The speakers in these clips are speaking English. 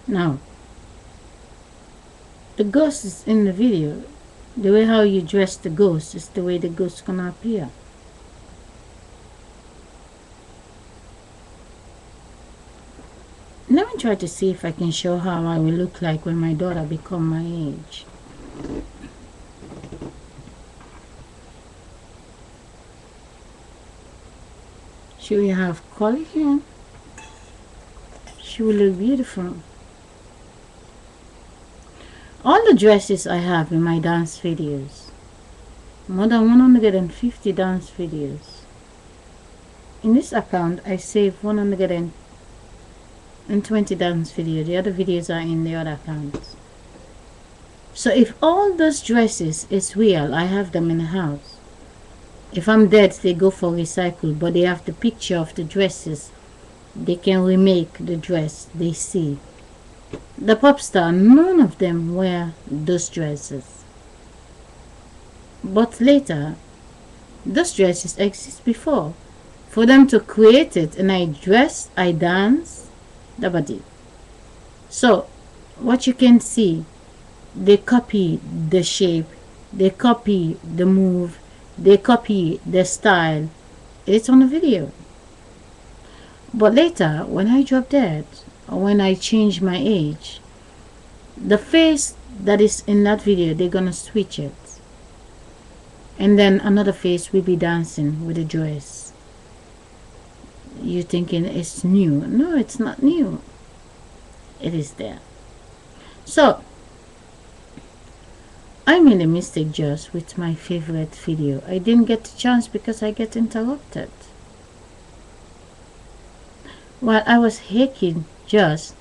Now, the ghost is in the video. The way how you dress the ghost is the way the ghost gonna appear. Let me try to see if I can show how I will look like when my daughter become my age. She will have curly hair. She will look beautiful. All the dresses I have in my dance videos, more than 150 dance videos. In this account, I save 120 dance videos. The other videos are in the other accounts. So if all those dresses is real, I have them in the house. If I'm dead, they go for recycle, but they have the picture of the dresses. They can remake the dress they see. The pop star, none of them wear those dresses. But later, those dresses exist before. For them to create it, and I dress, I dance, the body. So, what you can see, they copy the shape, they copy the move, they copy the style. It's on the video. But later, when I drop dead, or when I change my age, the face that is in that video, they're gonna switch it. And then another face will be dancing with a dress. You're thinking it's new. No, it's not new. It is there. So, I made a mistake just with my favorite video. I didn't get the chance because I get interrupted. While I was hacking just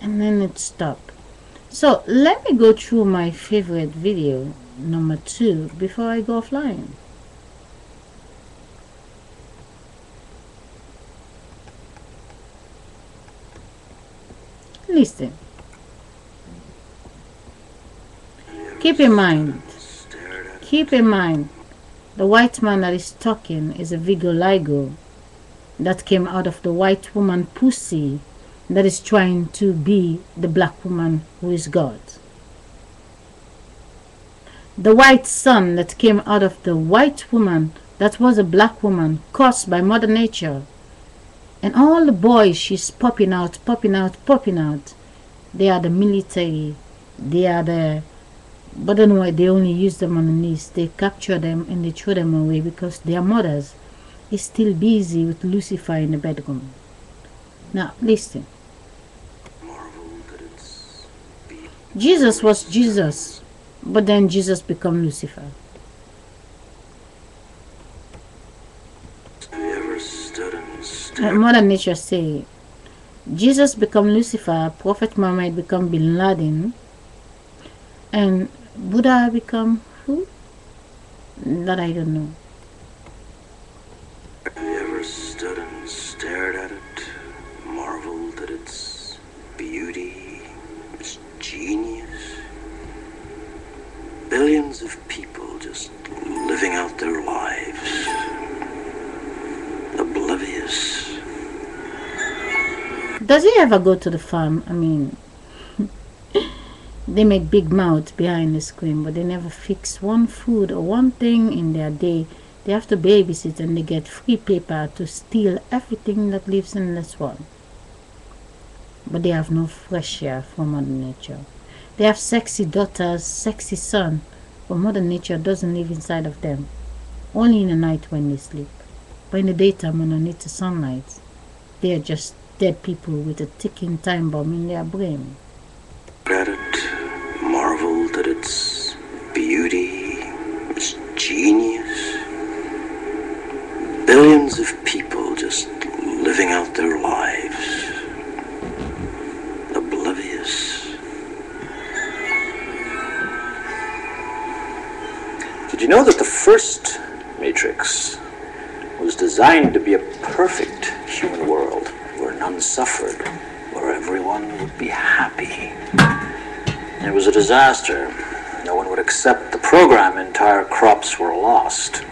and then it stopped. So let me go through my favorite video number 2 before I go offline. Listen. Keep in mind, the white man that is talking is a vitiligo that came out of the white woman pussy that is trying to be the black woman who is God. The white sun that came out of the white woman that was a black woman caused by Mother Nature. And all the boys she's popping out, they are the military, they are the, but then why they only use them on the knees. They capture them and they throw them away because their mothers is still busy with Lucifer in the bedroom. Now listen. Jesus was Jesus, but then Jesus become Lucifer. Mother Nature say Jesus become Lucifer, Prophet Muhammad become Bin Laden, and Buddha become who? That I don't know. Have you ever stood and stared at it, marveled at its beauty, its genius? Billions of people just living out their lives, oblivious. Does he ever go to the farm? I mean, they make big mouths behind the screen, but they never fix one food or one thing in their day. They have to babysit and they get free paper to steal everything that lives in this world. But they have no fresh air from Mother Nature. They have sexy daughters, sexy son, but Mother Nature doesn't live inside of them. Only in the night when they sleep. But in the daytime when they need the sunlight, they are just dead people with a ticking time bomb in their brain. At it, marveled at its beauty, its genius. Billions of people just living out their lives, oblivious. Did you know that the first Matrix was designed to be a perfect human world where none suffered, where everyone would be happy? It was a disaster. No one would accept the program. Entire crops were lost.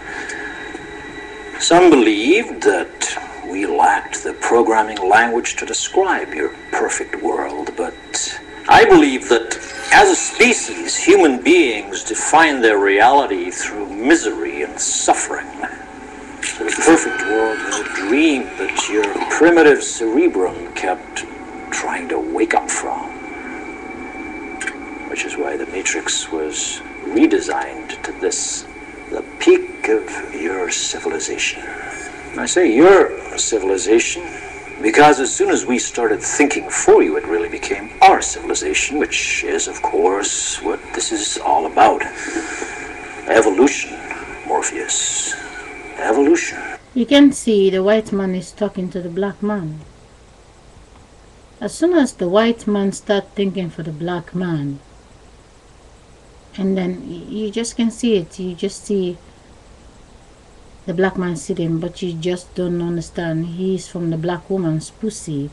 Some believed that we lacked the programming language to describe your perfect world, but I believe that as a species, human beings define their reality through misery and suffering. So the perfect world was a dream that your primitive cerebrum kept trying to wake up from. Which is why the Matrix was redesigned to this, the peak of your civilization. And I say your civilization because as soon as we started thinking for you, it really became our civilization, which is, of course, what this is all about. Evolution, Morpheus. Evolution. You can see the white man is talking to the black man. As soon as the white man starts thinking for the black man, and then you just can see it, you just see the black man sitting, but you just don't understand he's from the black woman's pussy,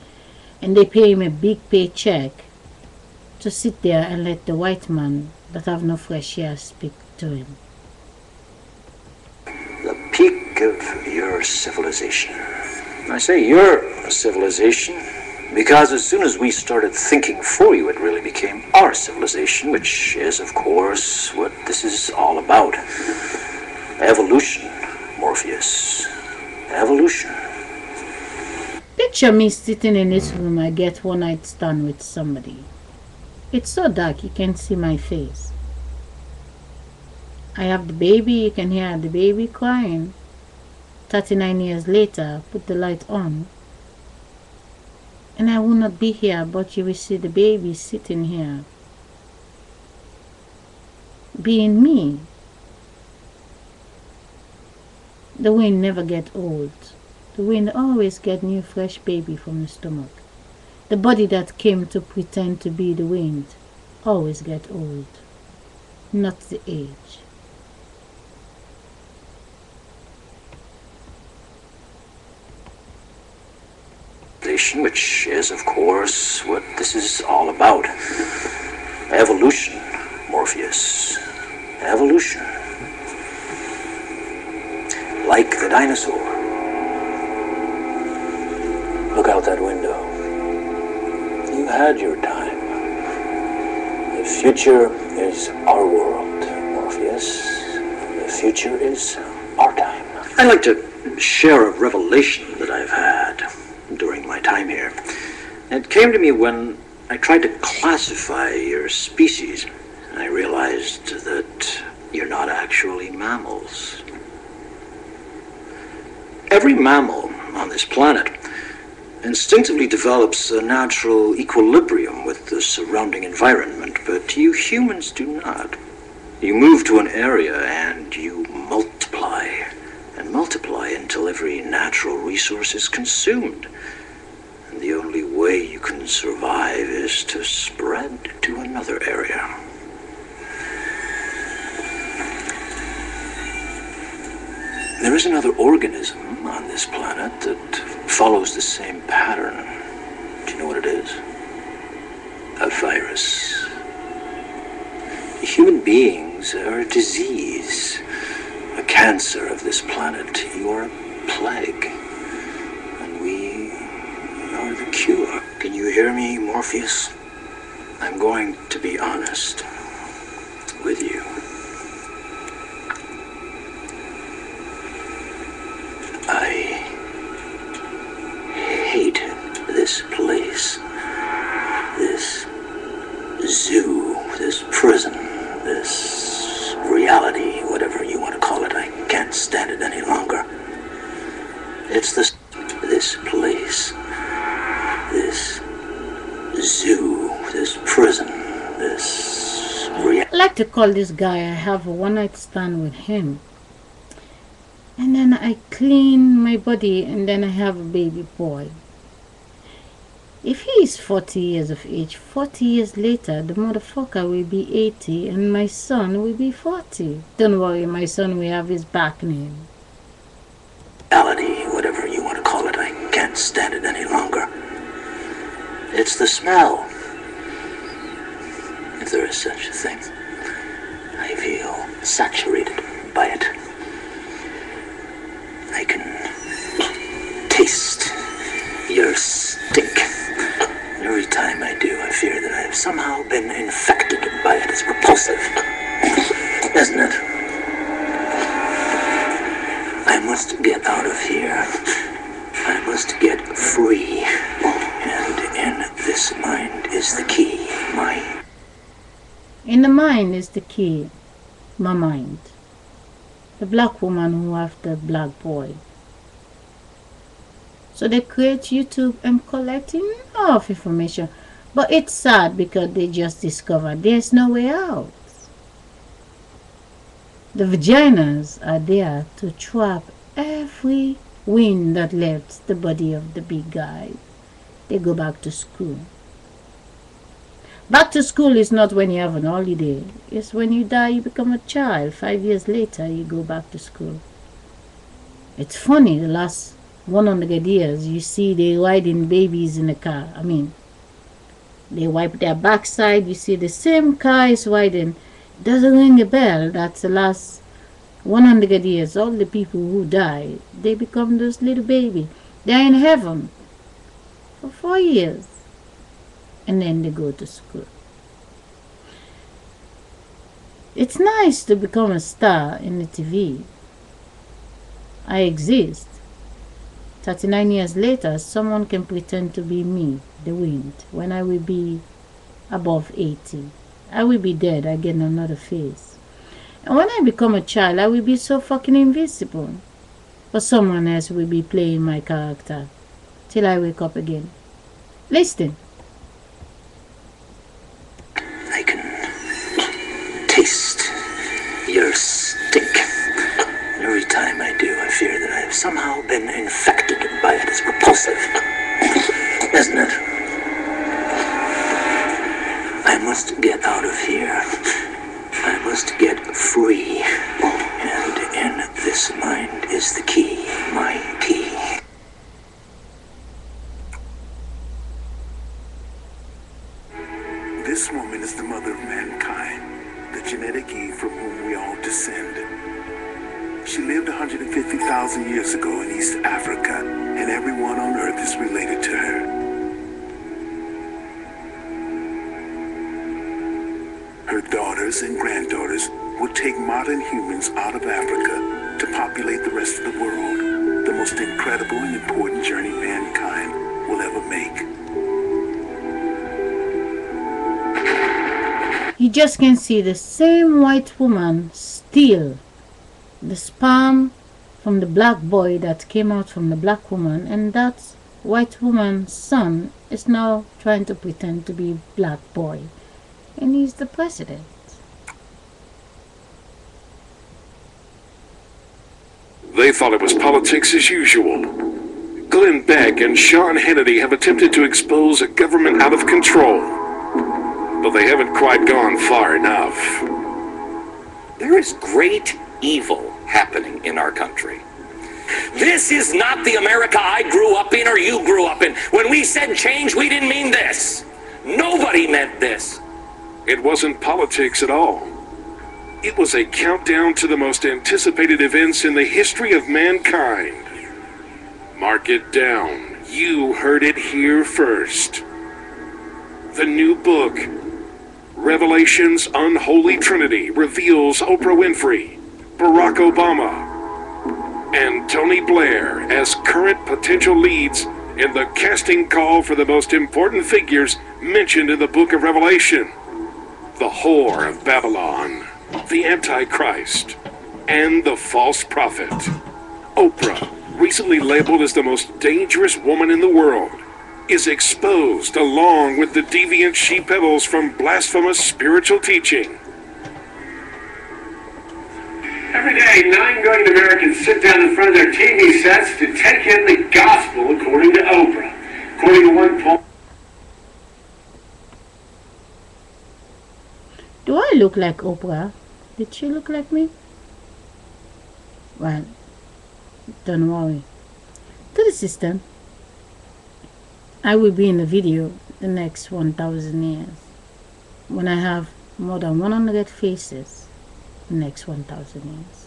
and they pay him a big paycheck to sit there and let the white man that have no flesh hair speak to him. The peak of your civilization. I say your civilization because as soon as we started thinking for you, it really became our civilization, which is, of course, what this is all about. Evolution, Morpheus. Evolution. Picture me sitting in this room. I get one night stand with somebody. It's so dark you can't see my face. I have the baby, you can hear the baby crying. 39 years later, put the light on. And I will not be here, but you will see the baby sitting here. Being me. The wind never get old. The wind always get new fresh baby from the stomach. The body that came to pretend to be the wind always get old. Not the age. Which is, of course, what this is all about. Evolution, Morpheus. Evolution. Like the dinosaur. Look out that window. You had your time. The future is our world, Morpheus. The future is our time. I'd like to share a revelation that I've had during my time here. It came to me when I tried to classify your species. I realized that you're not actually mammals. Every mammal on this planet instinctively develops a natural equilibrium with the surrounding environment, but you humans do not. You move to an area and you multiply, and multiply until every natural resource is consumed. And the only way you can survive is to spread to another area. There is another organism on this planet that follows the same pattern. Do you know what it is? A virus. Human beings are a disease, a cancer of this planet. You are a plague, and we are the cure. Can you hear me, Morpheus? I'm going to be honest with you. I hate this place, this zoo, this prison, this reality, whatever you want to call it. I can't stand it any longer. It's this place, this zoo, this prison, this reality. I like to call this guy. I have a one-night stand with him. And then I clean my body, and then I have a baby boy. If he is 40 years of age, 40 years later, the motherfucker will be 80 and my son will be 40. Don't worry, my son will have his back name. Reality, whatever you want to call it, I can't stand it any longer. It's the smell, if there is such a thing. I feel saturated by it. I can taste your stink. And every time I do, I fear that I've somehow been infected by it. It's repulsive, isn't it? I must get out of here. I must get free. And in this mind is the key. In the mind is the key. My mind. The black woman who after black boy. So they create YouTube and collecting enough information. But it's sad because they just discovered there's no way out. The vaginas are there to trap every wind that left the body of the big guy. They go back to school. Back to school is not when you have an holiday. It's when you die, you become a child. 5 years later, you go back to school. It's funny, the last 100 years, you see they riding babies in the car. I mean, they wipe their backside. You see the same car is riding. Doesn't ring a bell. That's the last 100 years. All the people who die, they become those little baby. They're in heaven for 4 years. And then they go to school. It's nice to become a star in the TV. I exist. 39 years later, someone can pretend to be me, the wind, when I will be above 80. I will be dead, I get another face. And when I become a child, I will be so fucking invisible. But someone else will be playing my character till I wake up again. Listen. I can taste your stink. And every time I do, I fear that I've somehow been infected by it. It's repulsive, isn't it? I must get out of here. I must get free. And in this mind is the key, my key. This woman is the mother of mankind, the genetic Eve from whom we all descend. She lived 150,000 years ago in East Africa, and everyone on Earth is related to her. Her daughters and granddaughters will take modern humans out of Africa to populate the rest of the world, the most incredible and important journey mankind will ever make. You just can see the same white woman steal the sperm from the black boy that came out from the black woman, and that white woman's son is now trying to pretend to be black boy, and he's the president. They thought it was politics as usual. Glenn Beck and Sean Hannity have attempted to expose a government out of control, but they haven't quite gone far enough. There is great evil happening in our country. This is not the America I grew up in or you grew up in. When we said change, we didn't mean this. Nobody meant this. It wasn't politics at all. It was a countdown to the most anticipated events in the history of mankind. Mark it down. You heard it here first. The new book, Revelation's Unholy Trinity, reveals Oprah Winfrey, Barack Obama, and Tony Blair as current potential leads in the casting call for the most important figures mentioned in the book of Revelation: the whore of Babylon, the Antichrist, and the false prophet. Oprah, recently labeled as the most dangerous woman in the world, is exposed along with the deviant she peddles from blasphemous spiritual teaching. Every day, 9 million Americans sit down in front of their TV sets to take in the gospel according to Oprah. According to one poll... Do I look like Oprah? Did she look like me? Well, don't worry. To the system, I will be in the video the next 1,000 years. When I have more than 100 faces, the next 1,000 years.